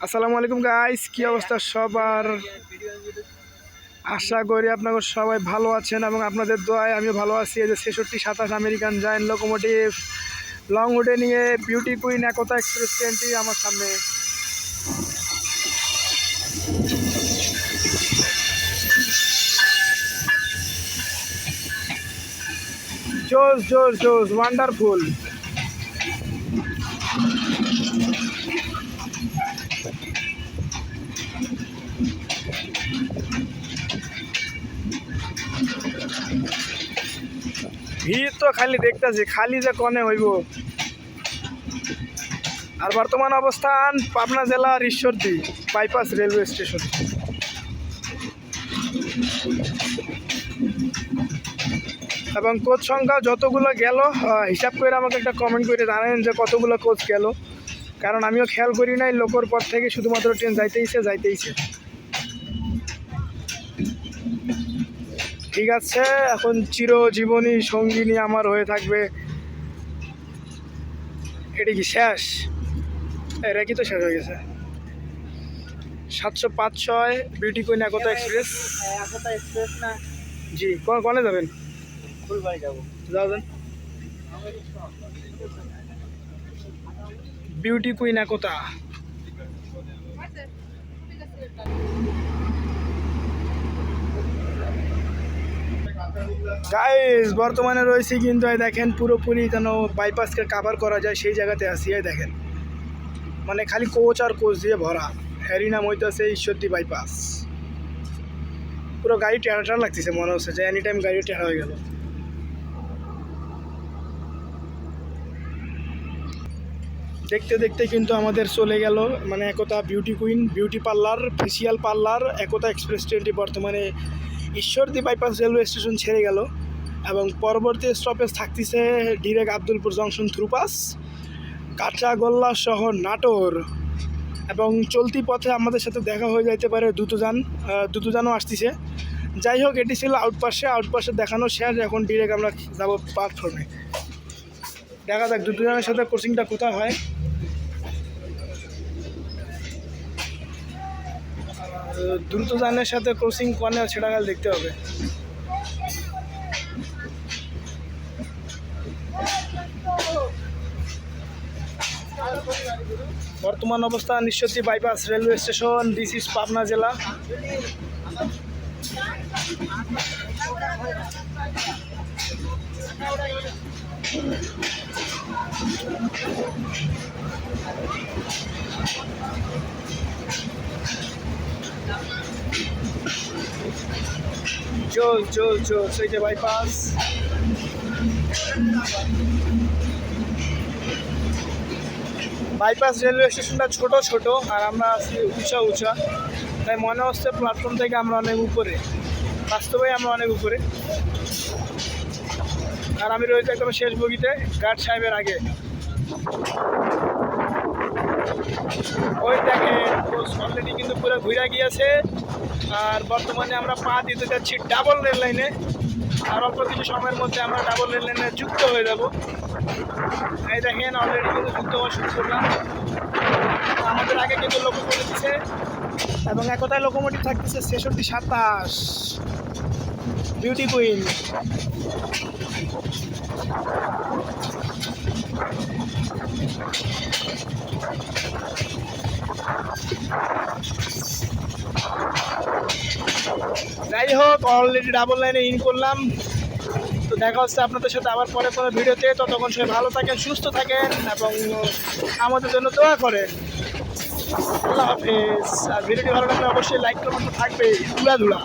আসসালামু আলাইকুম গাইস, কি অবস্থা সবার? আশা করি আপনারা সবাই ভালো আছেন এবং আপনাদের দোয়ায় আমিও ভালো আছি। এই যে 66-27 আমেরিকান জায়ান্ট লোকোমোটিভ লং রুটে নিয়ে বিউটি কুইন একতা এক্সপ্রেস ট্রেনটি আমার সামনে। জোস জোস জোস ওয়ান্ডারফুল। ভিড় তো খালি দেখতেছি, খালি যে কনে হইব। আর বর্তমান অবস্থান পাবনা জেলার ঈশ্বরদী বাইপাস রেলওয়ে স্টেশন। এবং কোচ সংখ্যা যতগুলো গেল হিসাব করে আমাকে একটা কমেন্ট করে জানেন যে কতগুলো কোচ গেল, কারণ আমিও খেয়াল করি নাই। লোকর পর থেকে শুধুমাত্র ট্রেন যাইতেইছে। ঠিক আছে, এখন চিরজীবনী সঙ্গিনী আমার হয়ে থাকবে। এটা কি শেষ? এটা কি তো শেষ হয়ে গেছে। 705 বিউটি কুইন একতা এক্সপ্রেস। একতা এক্সপ্রেস না? জি, কনে যাবেন? ফুলবাড়ি যাবো। যাবেন বিউটি কুইন একতা। গাইস বর্তমানে রয়েছে কিন্তু এই দেখেন পুরোপুরি যেন বাইপাসকে কাভার করা যায় সেই জায়গাতে আসি। এই দেখেন মানে খালি কোচ আর কোচ দিয়ে ভরা। এরই নাম হইতেছে ঈশ্বরদী বাইপাস। পুরো গাড়ি টেরা লাগতেছে, মনে হচ্ছে যে এনি টাইম গাড়ি টেরা হয়ে গেল। দেখতে দেখতে কিন্তু আমাদের চলে গেল মানে Ekta beauty queen beauty parlour facial parlour Ekta express ট্রেনটি বর্তমানে ঈশ্বরদী বাইপাস রেলওয়ে স্টেশন ছেড়ে গেল এবং পরবর্তী স্টপেজ থাকতেছে ডিরেক্ট আব্দুলপুর জংশন থ্রুপাস, কাঁচাগোল্লা শহর নাটোর। এবং চলতি পথে আমাদের সাথে দেখা হয়ে যাইতে পারে দ্রুতযানও আসতেছে। যাই হোক, এটি ছিল আউটপাসে দেখানো শেষ। এখন ডিরেক্ট আমরা যাব প্ল্যাটফর্মে। দেখা যাক দ্রুতযানের সাথে ক্রসিংটা কোথায় হয়। দ্রুতযানের সাথে ক্রসিং কনে সেটা কাল দেখতে হবে। বর্তমান অবস্থান Ishwardi bypass railway station, this is Pabna জেলা। জোস এই যে বাইপাস। বাইপাস রেলওয়ে স্টেশনটা ছোট আর আমরা আছি উঁচা, তাই মনে হচ্ছে প্ল্যাটফর্ম থেকে আমরা অনেক উপরে। বাস্তবেই আমরা অনেক উপরে। আর আমি রয়েছি একদম শেষ বগিতে, গার্ড সাহেবের আগে। ওই দেখেন অলরেডি কিন্তু পুরো ঘুরে গিয়েছে। আর বর্তমানে আমরা পা দিতে যাচ্ছি ডাবল রেল লাইনে। আর অল্প কিছু সময়ের মধ্যে আমরা ডাবল রেল লাইনে যুক্ত হয়ে যাব। এই দেখেন অলরেডি কিন্তু যুক্ত হওয়া শুরু করলাম। আমাদের আগে কিন্তু লোকো করে দিচ্ছে এবং একতায় লোকোমোটিভ থাকতেছে 66-27 বিউটি কুইন। যাই হোক, অলরেডি ডাবল লাইনে ইন করলাম। তো দেখা হচ্ছে আপনাদের সাথে আবার পরে কোনো ভিডিওতে। ততক্ষণ সবাই ভালো থাকেন, সুস্থ থাকেন এবং আমাদের জন্য দোয়া করেন। আল্লাহ হাফেজ। আর ভিডিওটি ভালো লাগলে অবশ্যই লাইক কমেন্ট থাকবে ধুলা।